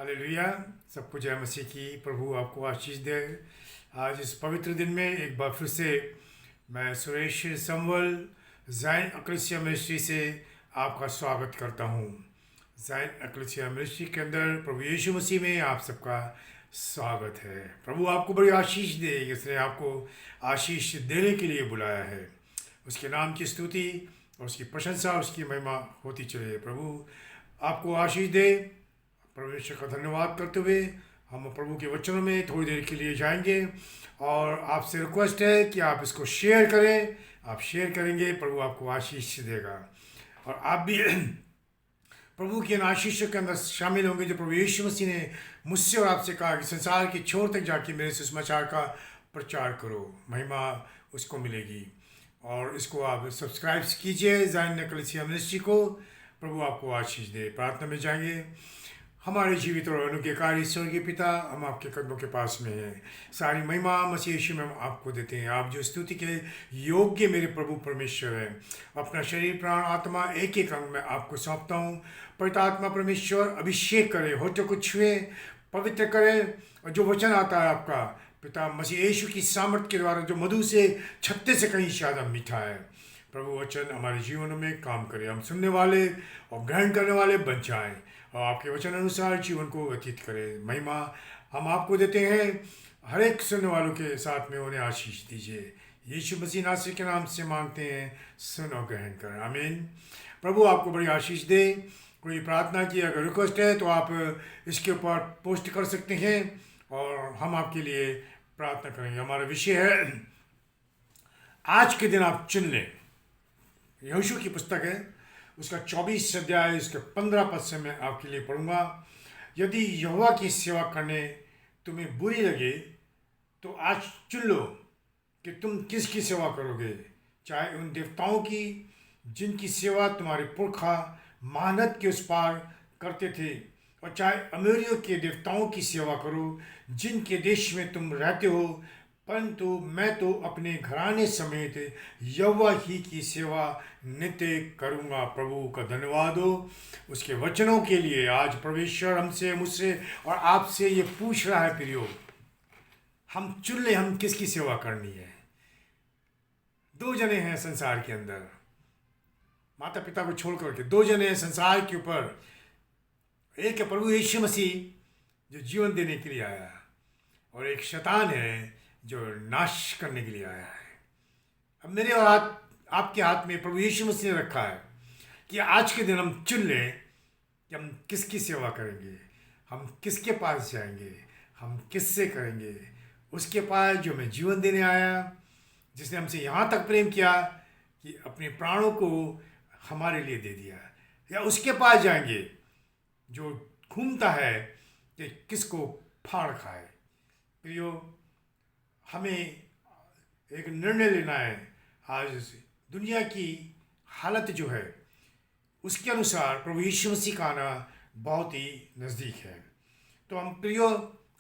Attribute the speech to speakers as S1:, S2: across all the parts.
S1: Hallelujah. सबको जय मसीह की। प्रभु आपको आशीष दे। आज इस पवित्र दिन में एक बार फिर से मैं सुरेश संवल जैन अक्लेसिया मिनिस्ट्री से आपका स्वागत करता हूँ। जैन अक्लेसिया मिनिस्ट्री के अंदर प्रभु यीशु मसीह में आप सबका स्वागत है। प्रभु आपको बड़ी आशीष दे। इसने आपको आशीष देने के लिए बुलाया है। उसके नाम की स्तुति और उसकी प्रशंसा और उसकी महिमा होती चले। प्रभु आपको आशीष दे। परमेश्वर का धन्यवाद करते हुए हम प्रभु के वचनों में थोड़ी देर के लिए जाएंगे और आपसे रिक्वेस्ट है कि आप इसको शेयर करें। आप शेयर करेंगे, प्रभु आपको आशीष देगा और आप भी प्रभु के इन आशीषों के अंदर शामिल होंगे जो प्रभु यीशु मसीह ने मुझसे और आपसे कहा कि संसार के छोर तक जाके मेरे सुसमाचार का प्रचार करो। महिमा उसको मिलेगी और इसको आप सब्सक्राइब कीजिए जैन अक्लेसिया मिनिस्ट्री को। प्रभु आपको आशीष दे। प्रार्थना में जाएंगे। हमारे जीवित और अनुग्रहकारी स्वर्गीय पिता, हम आपके कदमों के पास में हैं। सारी महिमा मसीह यीशु में हम आपको देते हैं। आप जो स्तुति के योग्य मेरे प्रभु परमेश्वर हैं। अपना शरीर प्राण आत्मा एक एक अंग में आपको सौंपता हूँ। पवित्र आत्मा परमेश्वर अभिषेक करे, होठों को छुए, पवित्र करे और जो वचन आता है आपका पिता मसीह यीशु की सामर्थ के द्वारा जो मधु से छत्ते से कहीं ज़्यादा मीठा है, प्रभु वचन हमारे जीवनों में काम करे। हम सुनने वाले और ग्रहण करने वाले बन जाएं और आपके वचन अनुसार जीवन को व्यतीत करें। महिमा हम आपको देते हैं। हर एक सुनने वालों के साथ में उन्हें आशीष दीजिए। यीशु मसीह नासरी के नाम से मांगते हैं, सुन और ग्रहण करें। आमीन। प्रभु आपको बड़ी आशीष दे। कोई प्रार्थना की अगर रिक्वेस्ट है तो आप इसके ऊपर पोस्ट कर सकते हैं और हम आपके लिए प्रार्थना करेंगे। हमारा विषय है आज के दिन आप चुन लें। यहोशू की पुस्तक है, उसका 24 अध्याय उसके 15 पद से मैं आपके लिए पढ़ूंगा। यदि यहोवा की सेवा करने तुम्हें बुरी लगे तो आज चुन लो कि तुम किसकी सेवा करोगे, चाहे उन देवताओं की जिनकी सेवा तुम्हारे पुरखा महानद के उस पार करते थे, और चाहे अमीरियों के देवताओं की सेवा करो जिनके देश में तुम रहते हो। परंतु मैं तो अपने घराने समेत यहोवा ही की सेवा नित्य करूँगा। प्रभु का धन्यवाद हो उसके वचनों के लिए। आज परमेश्वर हमसे, मुझसे और आपसे ये पूछ रहा है, प्रियो, हम चुन ले हम किसकी सेवा करनी है। दो जने हैं संसार के अंदर, माता पिता को छोड़ करके दो जने हैं संसार के ऊपर। एक है प्रभु यीशु मसीह जो जीवन देने के लिए आया, और एक शैतान है जो नाश करने के लिए आया है। अब मेरे और आपके हाथ में प्रभु यीशु मसीह ने रखा है कि आज के दिन हम चुन लें कि हम किसकी सेवा करेंगे, हम किसके पास जाएंगे, हम किससे करेंगे। उसके पास जो हमें जीवन देने आया, जिसने हमसे यहाँ तक प्रेम किया कि अपने प्राणों को हमारे लिए दे दिया, या उसके पास जाएंगे जो घूमता है कि किसको फाड़ खाए। प्रियो, हमें एक निर्णय लेना है। आज दुनिया की हालत जो है उसके अनुसार प्रभु यीशु मसीह का आना बहुत ही नज़दीक है। तो हम प्रियो,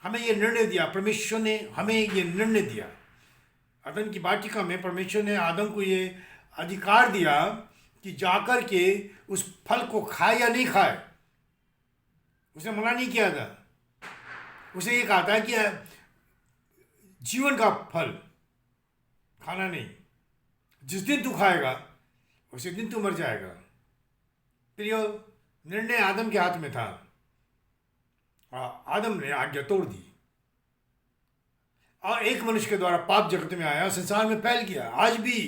S1: हमें ये निर्णय दिया, परमेश्वर ने हमें ये निर्णय दिया। अदन की वाटिका में परमेश्वर ने आदम को ये अधिकार दिया कि जाकर के उस फल को खाए या नहीं खाए। उसने मना नहीं किया था। उसे ये कहा था कि जीवन का फल खाना नहीं, जिस दिन तू खाएगा उसी दिन तू मर जाएगा। प्रियो, निर्णय आदम के हाथ में था। आदम ने आज्ञा तोड़ दी और एक मनुष्य के द्वारा पाप जगत में आया, संसार में फैल गया। आज भी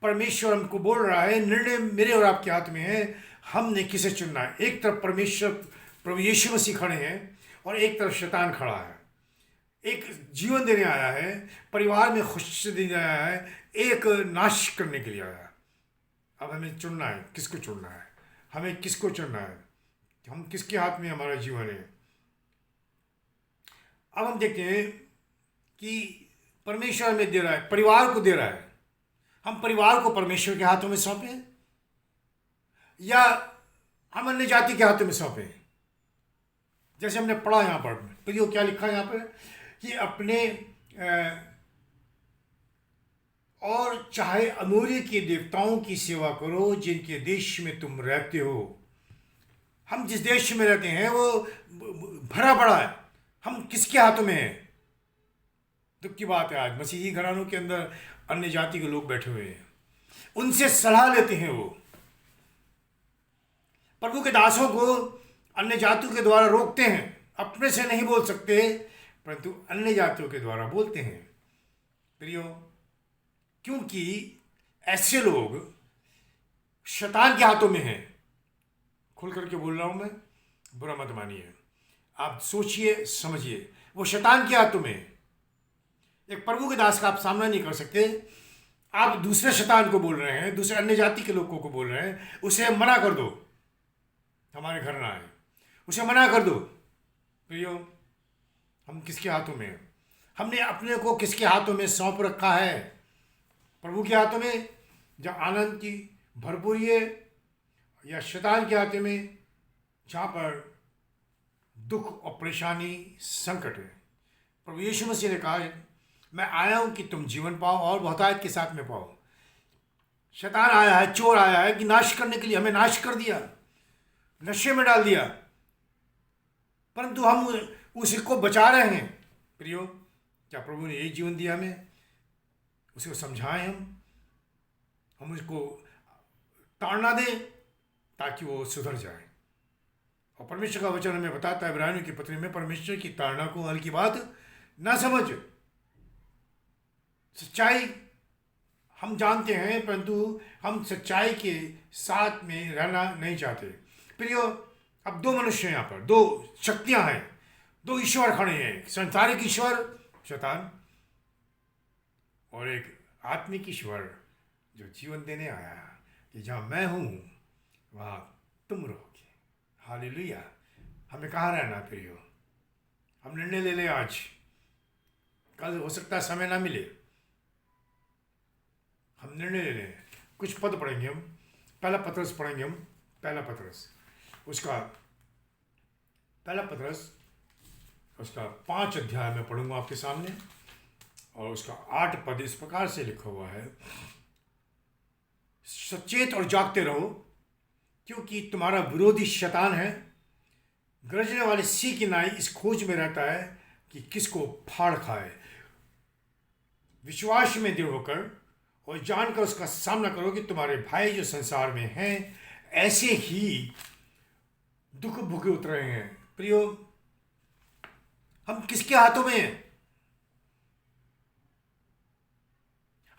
S1: परमेश्वर हमको बोल रहा है, निर्णय मेरे और आपके हाथ में है, हमने किसे चुनना है। एक तरफ परमेश्वर प्रभु यीशु मसीह खड़े हैं और एक तरफ शैतान खड़ा है। एक जीवन देने आया है, परिवार में खुशी देने आया है, एक नाश करने के लिए आया। अब हमें चुनना है, किसको चुनना है, हमें किसको चुनना है, हम किसके हाथ में हमारा जीवन है। अब हम देखते हैं कि परमेश्वर हमें दे रहा है, परिवार को दे रहा है। हम परिवार को परमेश्वर के हाथों में सौंपें या हम अन्य जाति के हाथों में सौंपें। जैसे हमने पढ़ा यहाँ पर, प्रियो क्या लिखा है यहाँ पर कि अपने और चाहे अमोरी के देवताओं की सेवा करो जिनके देश में तुम रहते हो। हम जिस देश में रहते हैं वो भरा पड़ा है, हम किसके हाथों में हैं? दुख की बात है, आज मसीही घरानों के अंदर अन्य जाति के लोग बैठे हुए हैं, उनसे सलाह लेते हैं। वो प्रभु के दासों को अन्य जातियों के द्वारा रोकते हैं, अपने से नहीं बोल सकते परंतु अन्य जातियों के द्वारा बोलते हैं। प्रियो, क्योंकि ऐसे लोग शैतान के हाथों में हैं। खुल करके बोल रहा हूं मैं, बुरा मत मानिए। आप सोचिए समझिए, वो शैतान के हाथों में है। एक प्रभु के दास का आप सामना नहीं कर सकते। आप दूसरे शैतान को बोल रहे हैं, दूसरे अन्य जाति के लोगों को बोल रहे हैं, उसे मना कर दो, हमारे घर ना आए, उसे मना कर दो। प्रियो, हम किसके हाथों में हैं? हमने अपने को किसके हाथों में सौंप रखा है? प्रभु के हाथों में जहाँ आनंद की भरपूरी है, या शैतान के हाथों में जहाँ पर दुख और परेशानी संकट है? प्रभु यीशु मसीह ने कहा, मैं आया हूं कि तुम जीवन पाओ और बहुतायत के साथ में पाओ। शैतान आया है, चोर आया है कि नाश करने के लिए, हमें नाश कर दिया, नशे में डाल दिया, परंतु हम उसी को बचा रहे हैं। प्रियो, क्या प्रभु ने यही जीवन दिया हमें? उसे समझाएं, हम उसको ताड़ना दें ताकि वो सुधर जाए। और परमेश्वर का वचन हमें बताता है इब्रानियों की पत्री में, परमेश्वर की ताड़ना को हल्की बात ना समझ। सच्चाई हम जानते हैं परंतु हम सच्चाई के साथ में रहना नहीं चाहते। प्रियो, अब दो मनुष्य हैं, यहाँ पर दो शक्तियां हैं, दो ईश्वर खड़े हैं, संसारिक ईश्वर शैतान और एक आत्मिक ईश्वर जो जीवन देने आया कि जहाँ मैं हूँ वहाँ तुम रहोगे। हालेलुया। हमें कहाँ रहना प्रियो? हम निर्णय ले लें आज, कल हो सकता है समय ना मिले, हम निर्णय ले लें। कुछ पद पढ़ेंगे हम, पहला पत्रस पढ़ेंगे हम, पहला पत्रस उसका 5 अध्याय में पढ़ूंगा आपके सामने, और उसका 8 पद इस प्रकार से लिखा हुआ है, सचेत और जागते रहो क्योंकि तुम्हारा विरोधी शैतान है, गरजने वाले सिंह की नाई इस खोज में रहता है कि किसको फाड़ खाए। विश्वास में दृढ़ होकर और जानकर उसका सामना करो कि तुम्हारे भाई जो संसार में हैं ऐसे ही दुख भुगे उतरे हैं। प्रियो, हम किसके हाथों में हैं?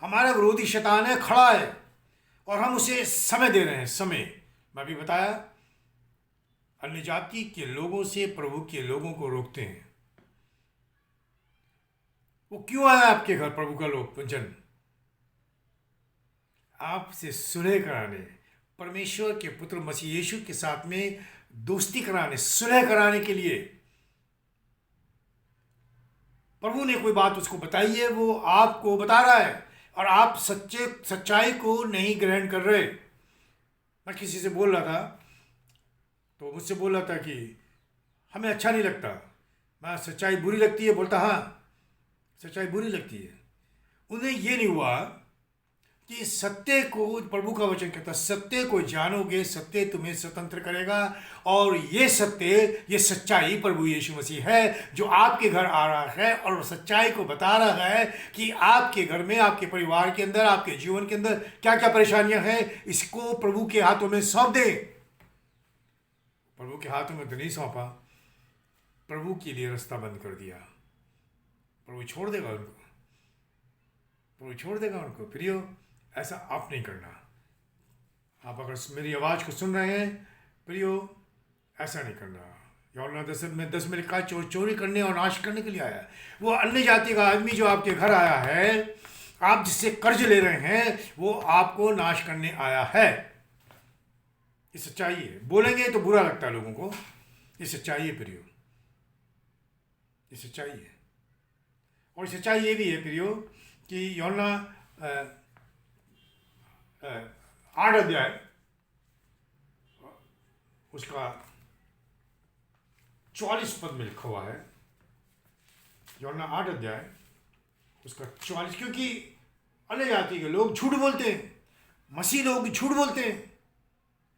S1: हमारा विरोधी शैतान है, खड़ा है और हम उसे समय दे रहे हैं। समय मैं भी बताया, अन्य जाति के लोगों से प्रभु के लोगों को रोकते हैं। वो क्यों आया आपके घर? प्रभु का लोग जन आपसे सुलह कराने, परमेश्वर के पुत्र मसीह यीशु के साथ में दोस्ती कराने, सुलह कराने के लिए। प्रभु ने कोई बात उसको बताई है, वो आपको बता रहा है और आप सच्चाई को नहीं ग्रहण कर रहे। मैं किसी से बोल रहा था तो मुझसे बोल रहा था कि हमें अच्छा नहीं लगता, मैं सच्चाई बुरी लगती है। बोलता हाँ, सच्चाई बुरी लगती है। उन्हें ये नहीं हुआ कि सत्य को, प्रभु का वचन कहता है, सत्य को जानोगे, सत्य तुम्हें स्वतंत्र करेगा। और ये सत्य, ये सच्चाई प्रभु यीशु मसीह है जो आपके घर आ रहा है और सच्चाई को बता रहा है कि आपके घर में, आपके परिवार के अंदर, आपके जीवन के अंदर क्या क्या परेशानियां हैं। इसको प्रभु के हाथों में सौंप दे। प्रभु के हाथों में तो नहीं सौंपा, प्रभु के लिए रास्ता बंद कर दिया। प्रभु छोड़ देगा उनको, प्रभु छोड़ देगा उनको। प्रियो, ऐसा आप नहीं करना। आप अगर मेरी आवाज़ को सुन रहे हैं प्रियो, ऐसा नहीं करना। यूहन्ना 10 में लिखा, चोरी करने और नाश करने के लिए आया है। वो अन्य जाति का आदमी जो आपके घर आया है, आप जिससे कर्ज ले रहे हैं, वो आपको नाश करने आया है। ये सच्चाई है। बोलेंगे तो बुरा लगता है लोगों को, ये सच्चाई है प्रियो, ये सच्चाई है। और सच्चाई ये भी है प्रियो कि यूहन्ना 8 अध्याय उसका 44 पद में लिखा हुआ है। यूहन्ना 8 अध्याय उसका 44, क्योंकि अन्य जाति के लोग झूठ बोलते हैं, मसीह लोग झूठ बोलते हैं।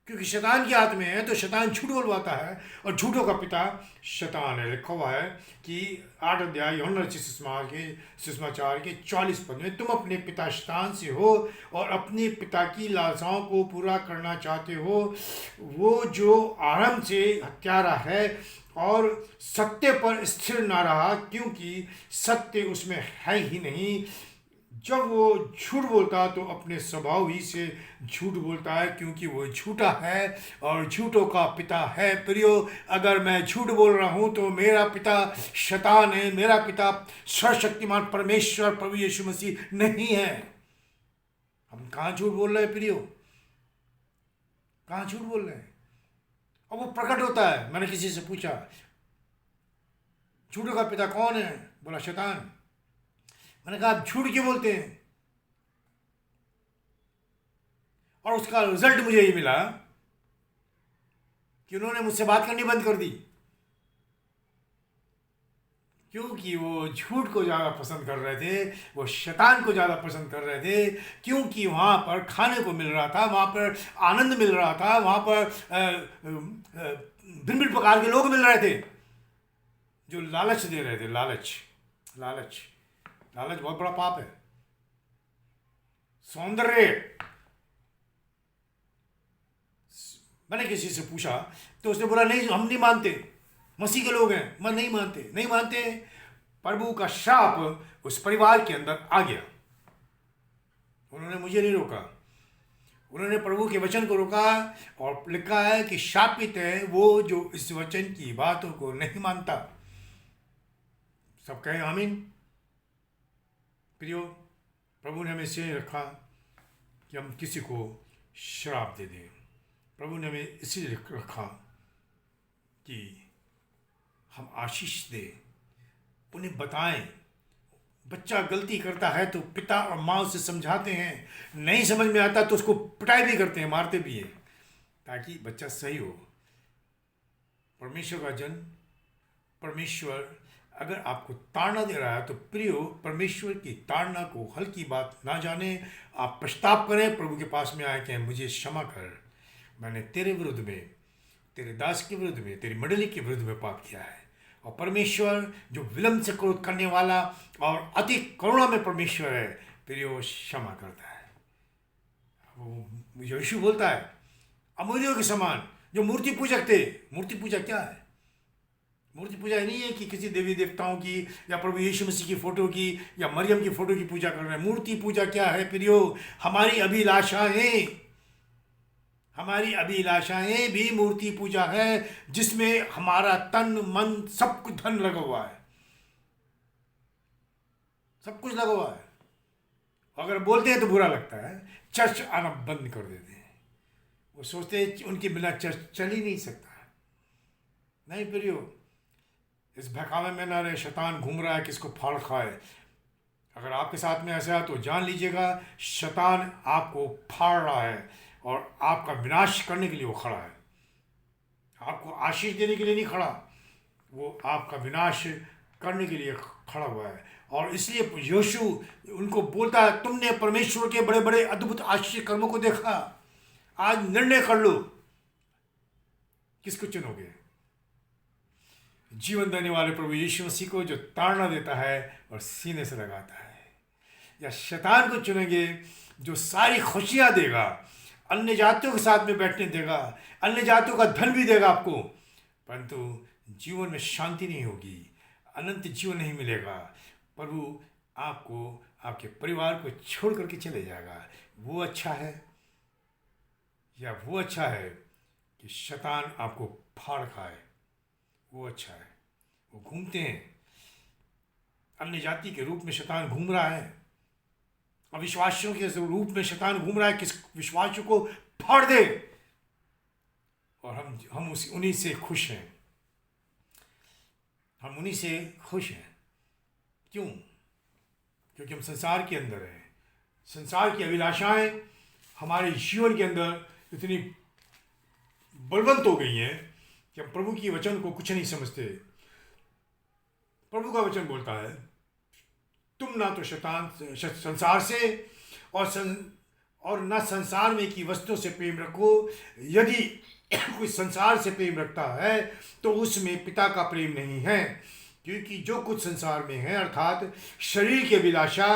S1: क्योंकि शैतान के हाथ में है, तो शैतान झूठ बोलवाता है, और झूठों का पिता शैतान है। लिखा हुआ है कि 8 अध्याय यूहन्ना रचित सुसमाचार के 40 पद में, तुम अपने पिता शैतान से हो और अपने पिता की लालसाओं को पूरा करना चाहते हो। वो जो आरंभ से हत्यारा है और सत्य पर स्थिर ना रहा, क्योंकि सत्य उसमें है ही नहीं। जब वो झूठ बोलता तो अपने स्वभाव ही से झूठ बोलता है, क्योंकि वो झूठा है और झूठों का पिता है। प्रियो, अगर मैं झूठ बोल रहा हूँ तो मेरा पिता शैतान है, मेरा पिता सर्वशक्तिमान परमेश्वर प्रभु यीशु मसीह नहीं है। हम कहाँ झूठ बोल रहे हैं प्रियो? कहाँ झूठ बोल रहे हैं? और वो प्रकट होता है। मैंने किसी से पूछा, झूठों का पिता कौन है? बोला शैतान। मैंने कहा, आप झूठ क्यों बोलते हैं? और उसका रिजल्ट मुझे ये मिला कि उन्होंने मुझसे बात करनी बंद कर दी, क्योंकि वो झूठ को ज़्यादा पसंद कर रहे थे, वो शैतान को ज़्यादा पसंद कर रहे थे। क्योंकि वहाँ पर खाने को मिल रहा था, वहाँ पर आनंद मिल रहा था, वहाँ पर भिन्न भिन्न प्रकार के लोग मिल रहे थे जो लालच दे रहे थे। लालच लालच लालच बहुत बड़ा पाप है। सौंदर्य, मैंने किसी से पूछा तो उसने बोला, नहीं हम नहीं मानते, मसीह के लोग हैं, मैं नहीं मानते, नहीं मानते। प्रभु का शाप उस परिवार के अंदर आ गया। उन्होंने मुझे नहीं रोका, उन्होंने प्रभु के वचन को रोका, और लिखा है कि शापित है वो जो इस वचन की बातों को नहीं मानता। सब कहें आमीन। प्रियो, प्रभु ने हमें इसलिए रखा कि हम किसी को श्राप दे दें। प्रभु ने हमें इसलिए रखा कि हम आशीष दें, उन्हें बताएं। बच्चा गलती करता है तो पिता और माँ उसे समझाते हैं, नहीं समझ में आता तो उसको पिटाई भी करते हैं, मारते भी हैं, ताकि बच्चा सही हो। परमेश्वर का जन, परमेश्वर अगर आपको ताड़ना दे रहा है तो प्रियो, परमेश्वर की ताड़ना को हल्की बात ना जाने। आप पछताव करें, प्रभु के पास में आए कि मुझे क्षमा कर, मैंने तेरे विरुद्ध में, तेरे दास के विरुद्ध में, तेरी मंडली के विरुद्ध में पाप किया है। और परमेश्वर जो विलंब से क्रोध करने वाला और अति करुणा में परमेश्वर है, प्रियो क्षमा करता है। वो यीशु बोलता है, अमूल्यों के समान जो मूर्ति पूजक थे। मूर्ति पूजा क्या है? मूर्ति पूजा नहीं है कि किसी देवी देवताओं की या प्रभु यीशु मसीह की फ़ोटो की या मरियम की फ़ोटो की पूजा कर रहे हैं। मूर्ति पूजा क्या है प्रियो? हमारी अभिलाषाएं, हमारी अभिलाषाएं भी मूर्ति पूजा है, जिसमें हमारा तन मन सब कुछ धन लगा हुआ है, सब कुछ लगा हुआ है। अगर बोलते हैं तो बुरा लगता है, चर्च आना बंद कर देते हैं। वो सोचते हैं उनके बिना चर्च चल ही नहीं सकता। नहीं प्रियो, इस बहकावे में ना रहे, शैतान घूम रहा है किसको फाड़ खाए। अगर आपके साथ में ऐसा है तो जान लीजिएगा, शैतान आपको फाड़ रहा है और आपका विनाश करने के लिए वो खड़ा है। आपको आशीष देने के लिए नहीं खड़ा, वो आपका विनाश करने के लिए खड़ा हुआ है। और इसलिए यीशु उनको बोलता है, तुमने परमेश्वर के बड़े बड़े अद्भुत आश्चर्य कर्मों को देखा, आज निर्णय कर लो किसको चुनोगे। जीवन देने वाले प्रभु यीशु मसीह को, जो ताड़ना देता है और सीने से लगाता है, या शैतान को चुनेंगे जो सारी खुशियां देगा, अन्य जातियों के साथ में बैठने देगा, अन्य जातियों का धन भी देगा आपको, परंतु जीवन में शांति नहीं होगी, अनंत जीवन नहीं मिलेगा। प्रभु आपको, आपके परिवार को छोड़ करके चले जाएगा। वो अच्छा है या वो अच्छा है कि शैतान आपको फाड़ खाए? वो अच्छा है। वो घूमते हैं, अन्य जाति के रूप में शैतान घूम रहा है, अविश्वासियों के रूप में शैतान घूम रहा है, किस विश्वासियों को फाड़ दे। और हम उन्हीं से खुश हैं, हम उन्हीं से खुश हैं। क्यों? क्योंकि हम संसार के अंदर हैं। संसार की अभिलाषाएं हमारे जीवन के अंदर इतनी बलवंत हो गई हैं कि हम प्रभु की वचन को कुछ नहीं समझते। प्रभु का वचन बोलता है, तुम ना तो शैतान संसार से और न संसार में की वस्तुओं से प्रेम रखो। यदि कोई संसार से प्रेम रखता है तो उसमें पिता का प्रेम नहीं है, क्योंकि जो कुछ संसार में है अर्थात शरीर की अभिलाषा,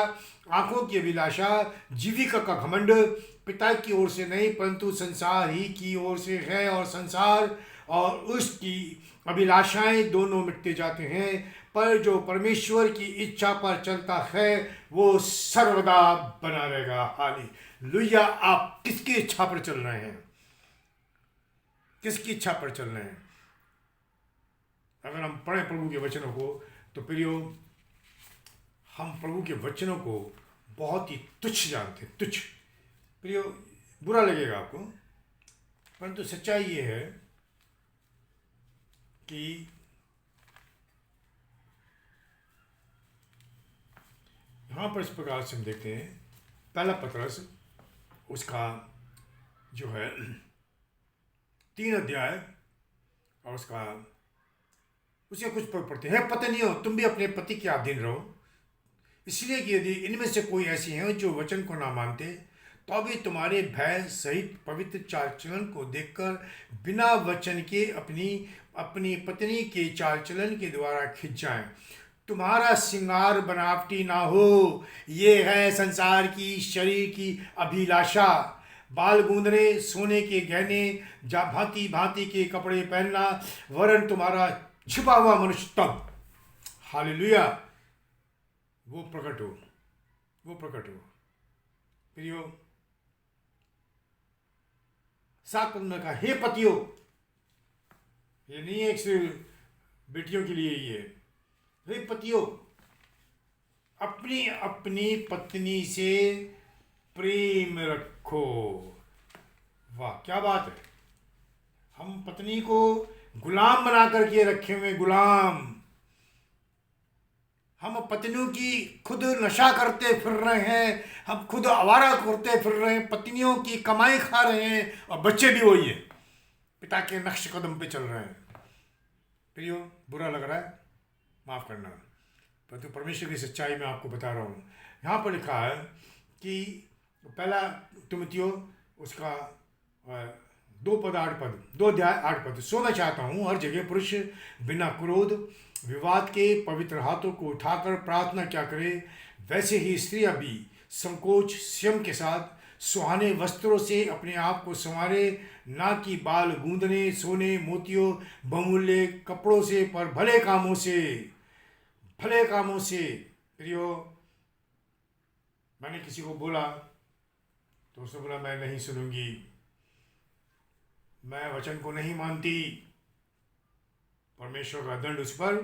S1: आंखों की अभिलाषा, जीविका का घमंड पिता की ओर से नहीं परंतु संसार ही की ओर से है। और संसार और उसकी अभिलाषाएं दोनों मिटते जाते हैं, पर जो परमेश्वर की इच्छा पर चलता है वो सर्वदा बना रहेगा। हालेलुया। आप किसकी इच्छा पर चल रहे हैं? किसकी इच्छा पर चल रहे हैं? अगर हम पढ़ें प्रभु के वचनों को तो प्रियो, हम प्रभु के वचनों को बहुत ही तुच्छ जानते हैं, तुच्छ। प्रियो, बुरा लगेगा आपको, परंतु सच्चाई ये है कि यहाँ पर इस प्रकार से हम देखते हैं, पहला पतरस उसका जो है 3 अध्याय और उसके कुछ पद पढ़ते हैं। पत्नियों, तुम भी अपने पति के अधीन रहो, इसलिए कि यदि इनमें से कोई ऐसी हैं जो वचन को ना मानते तो भी तुम्हारे भय सहित पवित्र चाल चलन को देखकर बिना वचन के अपनी पत्नी के चाल चलन के द्वारा खिंच जाएं। तुम्हारा श्रृंगार बनावटी ना हो, ये है संसार की शरीर की अभिलाषा। बाल गूंदने, सोने के गहने, भांति भांति के कपड़े पहनना, वरन तुम्हारा छिपा हुआ मनुष्य तब, हालेलुया, वो प्रकट हो, वो प्रकट हो। प्रियो, सात ने कहा, हे पतियों, ये नहीं है सिर्फ बेटियों के लिए, ये हे पतियों, अपनी अपनी पत्नी से प्रेम रखो। वाह, क्या बात है। हम पत्नी को गुलाम बना करके रखे हुए, गुलाम। हम पत्नियों की खुद नशा करते फिर रहे हैं, हम खुद आवारा करते फिर रहे हैं, पत्नियों की कमाई खा रहे हैं और बच्चे भी वही है, पिता के नक्श कदम पे चल रहे हैं। प्रियो, बुरा लग रहा है, माफ़ करना, परंतु परमेश्वर की सच्चाई में आपको बता रहा हूँ। यहाँ पर लिखा है कि पहला तिमुथियों उसका 2 अध्याय 8 पद, सो मैं चाहता हूँ हर जगह पुरुष बिना क्रोध विवाद के पवित्र हाथों को उठाकर प्रार्थना क्या करे, वैसे ही स्त्रियां भी संकोच संयम के साथ सुहाने वस्त्रों से अपने आप को संवारे, ना कि बाल गूंदने, सोने मोतियों बहुमूल्य कपड़ों से, पर भले कामों से, भले कामों से। प्रियो, मैंने किसी को बोला तो उसने बोला मैं नहीं सुनूंगी, मैं वचन को नहीं मानती, परमेश्वर का दंड उस पर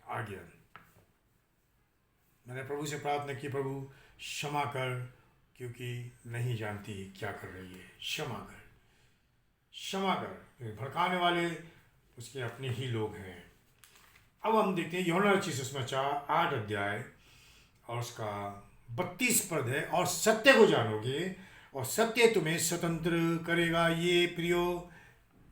S1: आ गया। मैंने प्रभु से प्रार्थना की, प्रभु क्षमा कर, क्योंकि नहीं जानती क्या कर रही है, क्षमा कर, क्षमा कर। भड़काने वाले उसके अपने ही लोग हैं। अब हम देखते हैं यूहन्ना रचित सुसमाचार 8 अध्याय और उसका 32 पद है, और सत्य को जानोगे और सत्य तुम्हें स्वतंत्र करेगा। ये प्रियो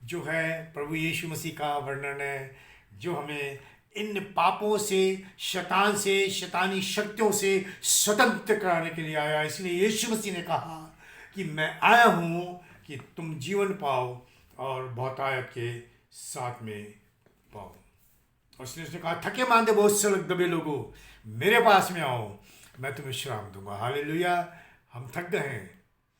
S1: जो है प्रभु यीशु मसीह का वर्णन है, जो हमें इन पापों से, शैतान से, शैतानी शक्तियों से स्वतंत्र कराने के लिए आया। इसलिए यीशु मसीह ने कहा कि मैं आया हूँ कि तुम जीवन पाओ और बहुतायत के साथ में पाओ। और उसने कहा, थके मांदे बहुत से दबे लोगों, मेरे पास में आओ, मैं तुम्हें विश्राम दूंगा। हालेलुया। हम थक गए हैं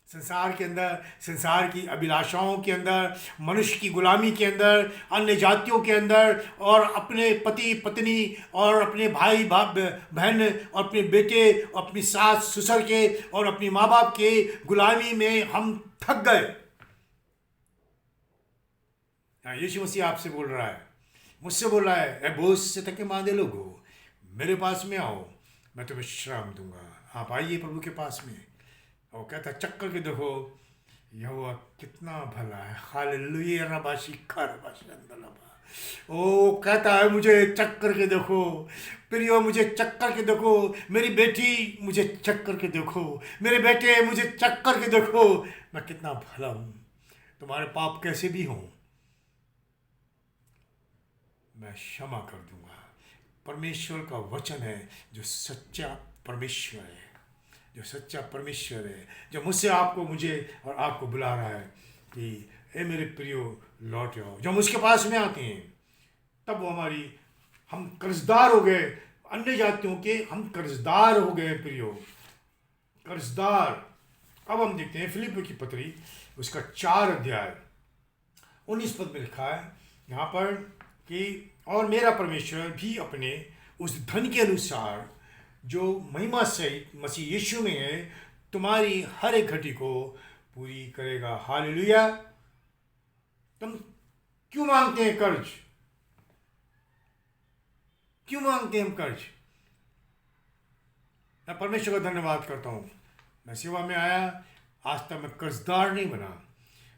S1: संसार के अंदर, संसार की अभिलाषाओं के अंदर, मनुष्य की गुलामी के अंदर, अन्य जातियों के अंदर, और अपने पति पत्नी और अपने भाई बहन और अपने बेटे और अपनी सास ससुर के और अपनी माँ बाप के गुलामी में हम थक गए। यीशु मसीह आपसे बोल रहा है, मुझसे बोल रहा है, ए बोझ से थके मांदे लोगों, मेरे पास में आओ, मैं तुम्हें विश्राम दूंगा। आप आइए प्रभु के पास में। और कहता है, चक्कर के देखो यहोवा कितना भला है। हालेलुया। रबाशी खरबाशी अंदलबा। ओ कहता है, मुझे चक्कर के देखो प्रियो, मुझे चक्कर के देखो, मेरी बेटी मुझे चक्कर के देखो, मेरे बेटे मुझे चक्कर के देखो, मैं कितना भला हूँ। तुम्हारे पाप कैसे भी हों मैं क्षमा कर दूंगा। परमेश्वर का वचन है जो सच्चा परमेश्वर है। जो सच्चा परमेश्वर है, जो मुझसे आपको, मुझे और आपको बुला रहा है कि हे मेरे प्रियो लौट आओ। जब हम उसके पास में आते हैं तब वो हमारी, हम कर्जदार हो गए, अन्य जातियों के हम कर्जदार हो गए प्रियो, कर्जदार। अब हम देखते हैं फिलिप्पी की पत्री उसका 4 अध्याय 19 पद में लिखा है यहाँ पर कि और मेरा परमेश्वर भी अपने उस धन के अनुसार जो महिमा सहित मसीह यीशु में है तुम्हारी हर एक घटी को पूरी करेगा। हालेलुया। तुम क्यों मांगते हैं कर्ज? क्यों मांगते हैं हम कर्ज? मैं परमेश्वर का धन्यवाद करता हूँ, मैं सेवा में आया, आज तक मैं कर्जदार नहीं बना।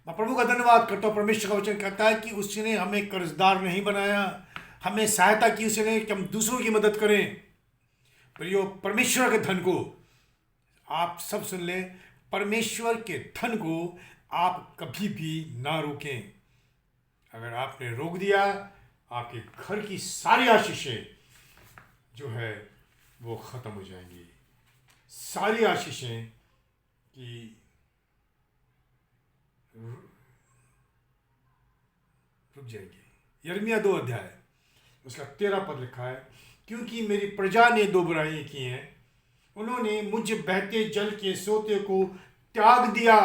S1: मैं प्रभु का धन्यवाद करता हूँ, परमेश्वर का वचन कहता है कि उसने हमें कर्जदार नहीं बनाया, हमें सहायता की उसने कि हम दूसरों की मदद करें। प्रियो, परमेश्वर के धन को आप सब सुन लें, परमेश्वर के धन को आप कभी भी ना रोकें। अगर आपने रोक दिया, आपके घर की सारी आशीषें जो है वो ख़त्म हो जाएंगी, सारी आशीषें की रुक जाएगी। यिर्मयाह 2 अध्याय उसका 13 पद लिखा है, क्योंकि मेरी प्रजा ने 2 बुराइयां की हैं, उन्होंने मुझ बहते जल के सोते को त्याग दिया।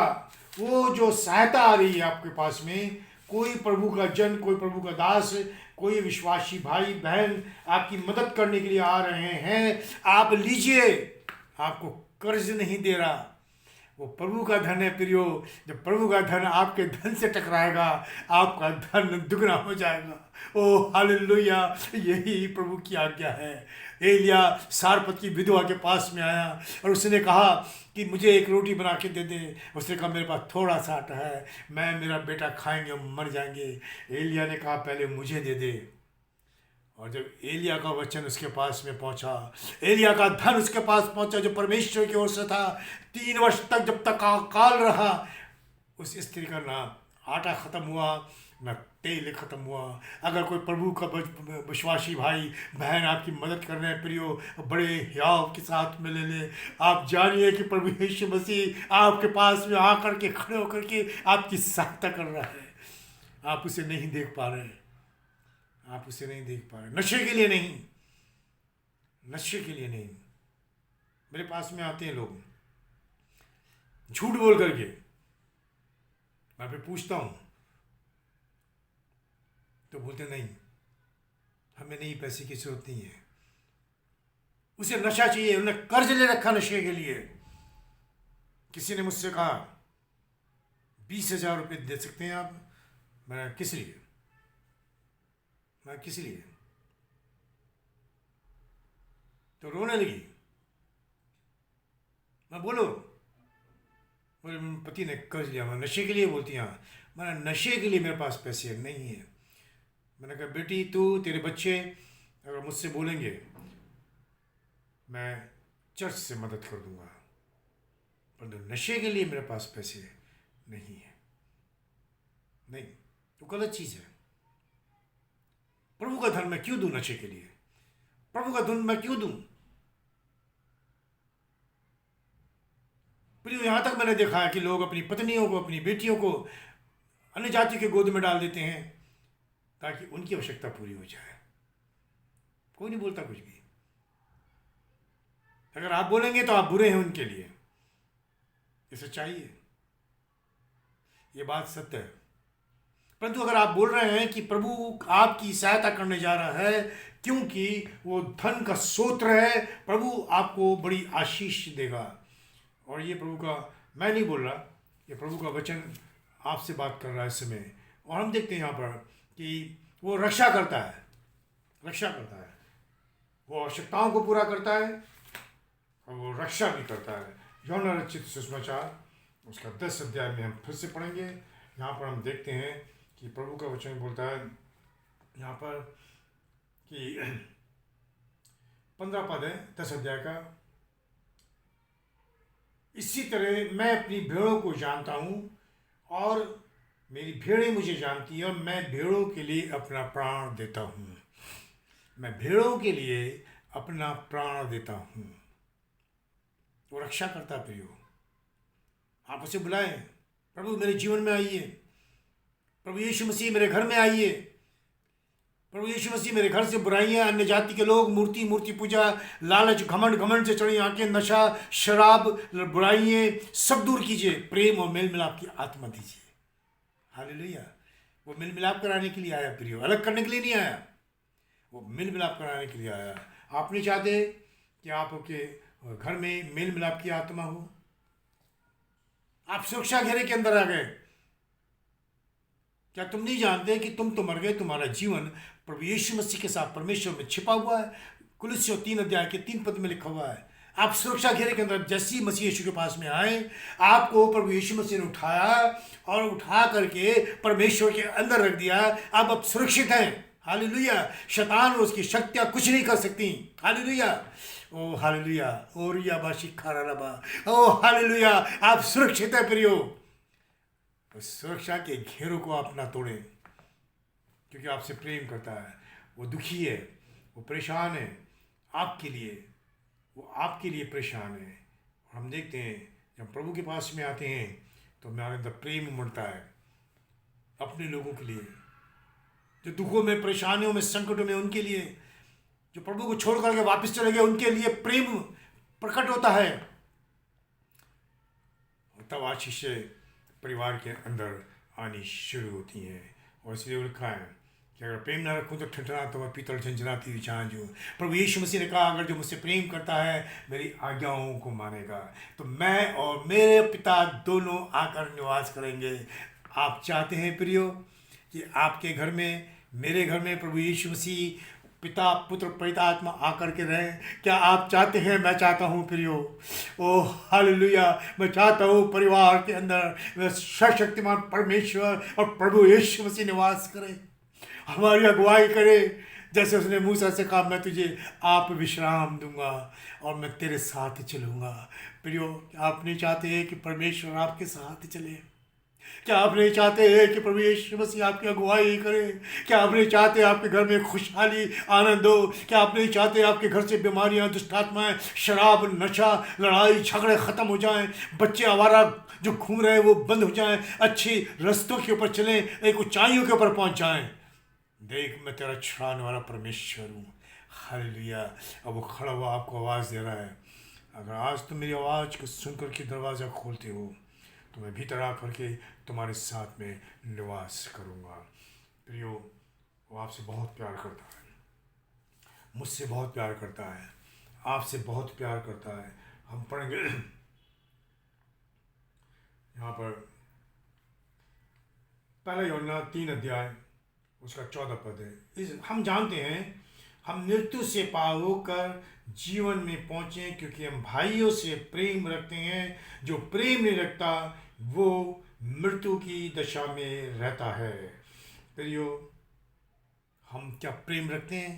S1: वो जो सहायता आ रही है आपके पास में, कोई प्रभु का जन, कोई प्रभु का दास, कोई विश्वासी भाई बहन आपकी मदद करने के लिए आ रहे हैं, आप लीजिए, आपको कर्ज नहीं दे रहा, वो प्रभु का धन है प्रियो। जब प्रभु का धन आपके धन से टकराएगा, आपका धन दुगना हो जाएगा। ओ हालेलुया, यही प्रभु की आज्ञा है। एलिया सारपत की विधवा के पास में आया और उसने कहा कि मुझे एक रोटी बना के दे दे। उसने कहा मेरे पास थोड़ा सा आटा है, मैं मेरा बेटा खाएंगे मर जाएंगे। एलिया ने कहा पहले मुझे दे दे। और जब एलिया का वचन उसके पास में पहुंचा, एलिया का धन उसके पास पहुंचा जो परमेश्वर की ओर से था, 3 वर्ष तक जब तक अकाल रहा, उस स्त्री का ना आटा ख़त्म हुआ ना तेल ख़त्म हुआ। अगर कोई प्रभु का विश्वासी भाई बहन आपकी मदद कर रहे हैं प्रियो, बड़े हियाव के साथ में ले ले, आप जानिए कि प्रभु यीशु मसीह आपके पास में आकर के खड़े होकर के आपकी सहायता कर रहा है। आप उसे नहीं देख पा रहे, आप उसे नहीं देख पा रहे, नशे के लिए नहीं, नशे के लिए नहीं। मेरे पास में आते हैं लोग झूठ बोल करके, मैं फिर पूछता हूँ तो बोलते नहीं, हमें नहीं, पैसे की जरूरत नहीं है, उसे नशा चाहिए, उन्हें कर्ज ले रखा नशे के लिए। किसी ने मुझसे कहा 20,000 रुपये दे सकते हैं आप? मैं किस लिए, मैं किस लिए? तो रोने लगी। मैं बोलो, मेरे पति ने कर्ज लिया, मैं नशे के लिए, बोलती हाँ। मैंने नशे के लिए मेरे पास पैसे नहीं है। मैंने कहा बेटी तू, तेरे बच्चे अगर मुझसे बोलेंगे मैं चर्च से मदद कर दूंगा, परंतु नशे के लिए मेरे पास पैसे नहीं है। नहीं, तो गलत चीज़ है। प्रभु का धन मैं क्यों दूं नशे के लिए? प्रभु का धन मैं क्यों दूं? प्रियो, यहां तक मैंने देखा है कि लोग अपनी पत्नियों को, अपनी बेटियों को अन्य जाति के गोद में डाल देते हैं ताकि उनकी आवश्यकता पूरी हो जाए। कोई नहीं बोलता कुछ भी। अगर आप बोलेंगे तो आप बुरे हैं उनके लिए, ये सच्चाई है, ये बात सत्य है। परंतु अगर आप बोल रहे हैं कि प्रभु आपकी सहायता करने जा रहा है क्योंकि वो धन का स्रोत है, प्रभु आपको बड़ी आशीष देगा। और ये प्रभु का, मैं नहीं बोल रहा, ये प्रभु का वचन आपसे बात कर रहा है इस समय। और हम देखते हैं यहाँ पर कि वो रक्षा करता है, रक्षा करता है, वो आवश्यकताओं को पूरा करता है और वो रक्षा भी करता है। यूहन्ना रचित सुसमाचार उसका 10 अध्याय में हम फिर से पढ़ेंगे। यहाँ पर हम देखते हैं कि प्रभु का वचन बोलता है यहाँ पर कि 15 पद है 10 अध्याय का, इसी तरह मैं अपनी भेड़ों को जानता हूँ और मेरी भेड़ें मुझे जानती है और मैं भेड़ों के लिए अपना प्राण देता हूँ। मैं भेड़ों के लिए अपना प्राण देता हूँ। वो रक्षा करता है प्रियो। आप उसे बुलाएं, प्रभु मेरे जीवन में आइए, प्रभु यीशु मसीह मेरे घर में आइए, प्रभु यीशु मसीह मेरे घर से बुराइयां, अन्य जाति के लोग, मूर्ति पूजा, लालच, घमंड से चढ़ी आंखें, नशा, शराब, बुराइयां सब दूर कीजिए। प्रेम और मेल मिलाप की आत्मा दीजिए। हालेलुया। वो मेल मिलाप कराने के लिए आया प्रियो, अलग करने के लिए नहीं आया। वो मेल मिलाप कराने के लिए आया। आप नहीं चाहते कि आपके घर में मेल मिलाप की आत्मा हो? आप सुरक्षा घेरे के अंदर आ गए। क्या तुम नहीं जानते कि तुम तो मर गए, तुम्हारा जीवन प्रभु यीशु मसीह के साथ परमेश्वर में छिपा हुआ है? कुलुस्सियों 3 अध्याय के 3 पद में लिखा हुआ है। आप सुरक्षा घेरे के अंदर जैसे ही मसीह यीशु के पास में आए, आपको प्रभु यीशु मसीह ने उठाया और उठा करके परमेश्वर के अंदर रख दिया। अब आप सुरक्षित हैं। हालेलुया। शैतान और उसकी शक्तियां कुछ नहीं कर सकती। हालेलुया। ओ हालेलुया। ओ रिया बाशी खारा रबा। ओ हालेलुया। आप सुरक्षित है प्रियो। उस सुरक्षा के घेरों को आप ना तोड़ें, क्योंकि आपसे प्रेम करता है। वो दुखी है, वो परेशान है आपके लिए, वो आपके लिए परेशान है। और हम देखते हैं जब प्रभु के पास में आते हैं तो हमारे अंदर प्रेम उमड़ता है अपने लोगों के लिए, जो दुखों में, परेशानियों में, संकटों में, उनके लिए, जो प्रभु को छोड़ करके वापस चले गए, उनके लिए प्रेम प्रकट होता है। तब आशीषें परिवार के अंदर आनी शुरू होती हैं। और इसलिए लिखा है कि अगर प्रेम ना रखूँ तो ठठना तो मैं पीतल झंझनाती हुई झांझ हूँ। प्रभु यीशु मसीह ने कहा अगर जो मुझसे प्रेम करता है मेरी आज्ञाओं को मानेगा तो मैं और मेरे पिता दोनों आकर निवास करेंगे। आप चाहते हैं प्रियो कि आपके घर में, मेरे घर में प्रभु यीशु मसीह पिता, पुत्र, पवित्र आत्मा आकर के रहे? क्या आप चाहते हैं? मैं चाहता हूँ प्रियो। ओ हालेलुया। मैं चाहता हूँ परिवार के अंदर सर्वशक्तिमान परमेश्वर और प्रभु यीशु मसीह निवास करे, हमारी अगुवाई करे। जैसे उसने मूसा से कहा मैं तुझे आप विश्राम दूंगा और मैं तेरे साथ चलूँगा। प्रियो, आप नहीं चाहते कि परमेश्वर आपके साथ चले? क्या आप नहीं चाहते हैं कि प्रभु यीशु मसीह आपकी अगुवाई करे? क्या आप नहीं चाहते आपके घर में खुशहाली, आनंद हो? क्या आप नहीं चाहते आपके घर से बीमारियां, दुष्टात्माएं, शराब, नशा, लड़ाई झगड़े खत्म हो जाएं, बच्चे आवारा जो घूम रहे हैं वो बंद हो जाएं, अच्छी रास्तों के ऊपर चलें, एक ऊंचाइयों के ऊपर पहुंच जाएं? देख मैं तेरा छुड़ाने वाला परमेश्वर हूँ। हालेलुया। अब वो खड़ा हुआ आपको आवाज़ दे रहा है। अगर आज तुम मेरी आवाज़ को सुनकर के दरवाज़ा खोलते हो तो मैं भीतर आ करके तुम्हारे साथ में निवास करूँगा। प्रियो, वो आपसे बहुत प्यार करता है, मुझसे बहुत प्यार करता है, आपसे बहुत प्यार करता है। हम पढ़ेंगे यहाँ पर पहला यूहन्ना 3 अध्याय उसका 14 पद है। इस हम जानते हैं हम मृत्यु से पार होकर जीवन में पहुँचे क्योंकि हम भाइयों से प्रेम रखते हैं। जो प्रेम नहीं रखता वो मृत्यु की दशा में रहता है। प्रियो, हम क्या प्रेम रखते हैं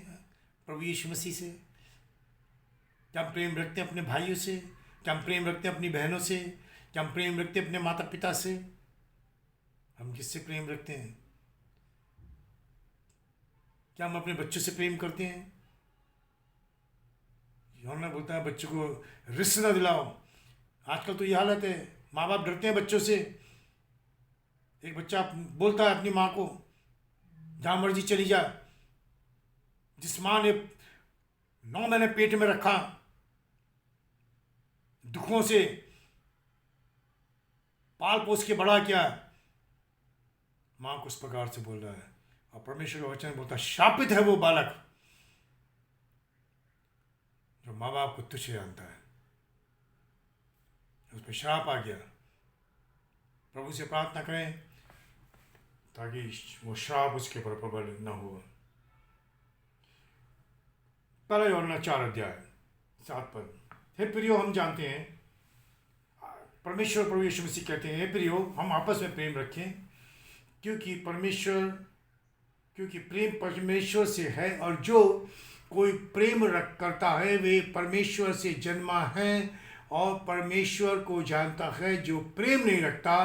S1: प्रभु यीशु मसीह से? क्या हम प्रेम रखते हैं अपने भाइयों से? क्या हम प्रेम रखते हैं अपनी बहनों से? क्या हम प्रेम रखते हैं अपने माता पिता से? हम किससे प्रेम रखते हैं? क्या हम अपने बच्चों से प्रेम करते हैं? यूहन्ना बोलता है बच्चों को रिश्ते न दिलाओ। आजकल तो ये हालत है, माँ बाप डरते हैं बच्चों से। एक बच्चा बोलता है अपनी माँ को जहाँ मर्जी चली जा। जिस माँ ने 9 महीने पेट में रखा, दुखों से पाल पोस के बड़ा किया, माँ को उस प्रकार से बोल रहा है। और परमेश्वर का वचन बोलता है शापित है वो बालक जो माँ बाप को तुच्छ जानता है। उस पर श्राप आ गया। प्रभु से प्रार्थना करें ताकि वो श्राप उसके ऊपर प्रबल न हो। पहला यूहन्ना 4 अध्याय 7 पद। हे प्रियो, हम जानते हैं परमेश्वर प्रभु यीशु मसीह कहते हैं, हे प्रियो हम आपस में प्रेम रखें क्योंकि प्रेम परमेश्वर से है और जो कोई प्रेम करता है वे परमेश्वर से जन्मा है और परमेश्वर को जानता है। जो प्रेम नहीं रखता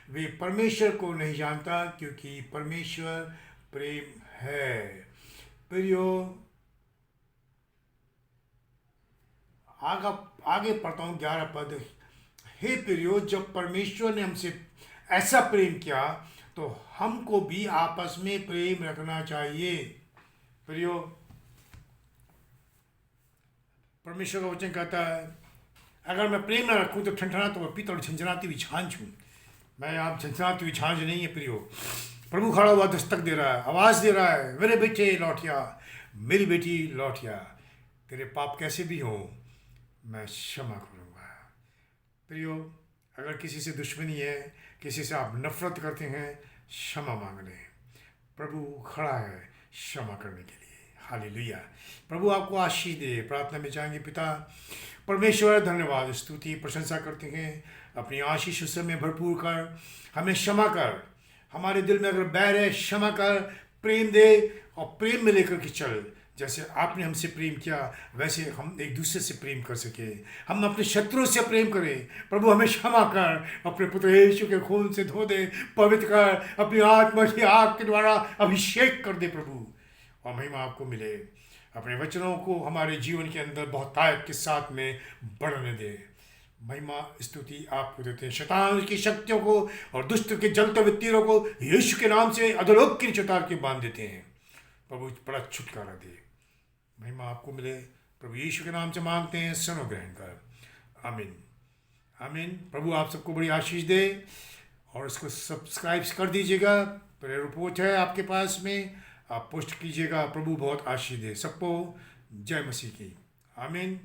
S1: वे परमेश्वर को नहीं जानता क्योंकि परमेश्वर प्रेम है। प्रियो, आगे पढ़ता हूँ 11 पद। हे प्रियो, जब परमेश्वर ने हमसे ऐसा प्रेम किया तो हमको भी आपस में प्रेम रखना चाहिए। प्रियो, परमेश्वर का वचन कहता है, अगर मैं प्रेम न रखूं तो ठंडा तो मैं पीतल झंझनाती हुई छाछ हूँ। मैं आप झंझनाती हुई छाछ नहीं है प्रियो। प्रभु खड़ा हुआ दस्तक दे रहा है, आवाज़ दे रहा है, मेरे बेटे लौटिया, मेरी बेटी लौटिया, तेरे पाप कैसे भी हो मैं क्षमा करूँगा। प्रियो, अगर किसी से दुश्मनी है, किसी से आप नफरत करते हैं, क्षमा मांग लें। प्रभु खड़ा है क्षमा करने के लिए। हालेलुया। प्रभु आपको आशीष दे। प्रार्थना में जाएंगे। पिता परमेश्वर, धन्यवाद, स्तुति, प्रशंसा करते हैं। अपनी आशीष उस समय भरपूर कर, हमें क्षमा कर। हमारे दिल में अगर बैर है, क्षमा कर, प्रेम दे और प्रेम में लेकर के चल। जैसे आपने हमसे प्रेम किया वैसे हम एक दूसरे से प्रेम कर सके। हम अपने शत्रुओं से प्रेम करें। प्रभु हमें क्षमा कर, अपने पुत्र यीशु के खून से धो दे, पवित्र कर, अपनी आत्मा की आग के द्वारा अभिषेक कर दे प्रभु, और महिमा आपको मिले। अपने वचनों को हमारे जीवन के अंदर बहुत ताकत के साथ में बढ़ने दे। महिमा स्तुति आपको देते हैं। शैतान की शक्तियों को और दुष्ट के जलते हुए तीरों को यीशु के नाम से अधोलोक की चौतार के बांध देते हैं। प्रभु बड़ा छुटकारा दे। महिमा आपको मिले। प्रभु यीशु के नाम से मांगते हैं, सुनो ग्रहण कर। आमीन आमीन। प्रभु आप सबको बड़ी आशीष दे और इसको सब्सक्राइब कर दीजिएगा। प्रेयर रिपोर्ट है आपके पास में, आप पोस्ट कीजिएगा। प्रभु बहुत आशीष दे सबको। जय मसीह की। आमीन।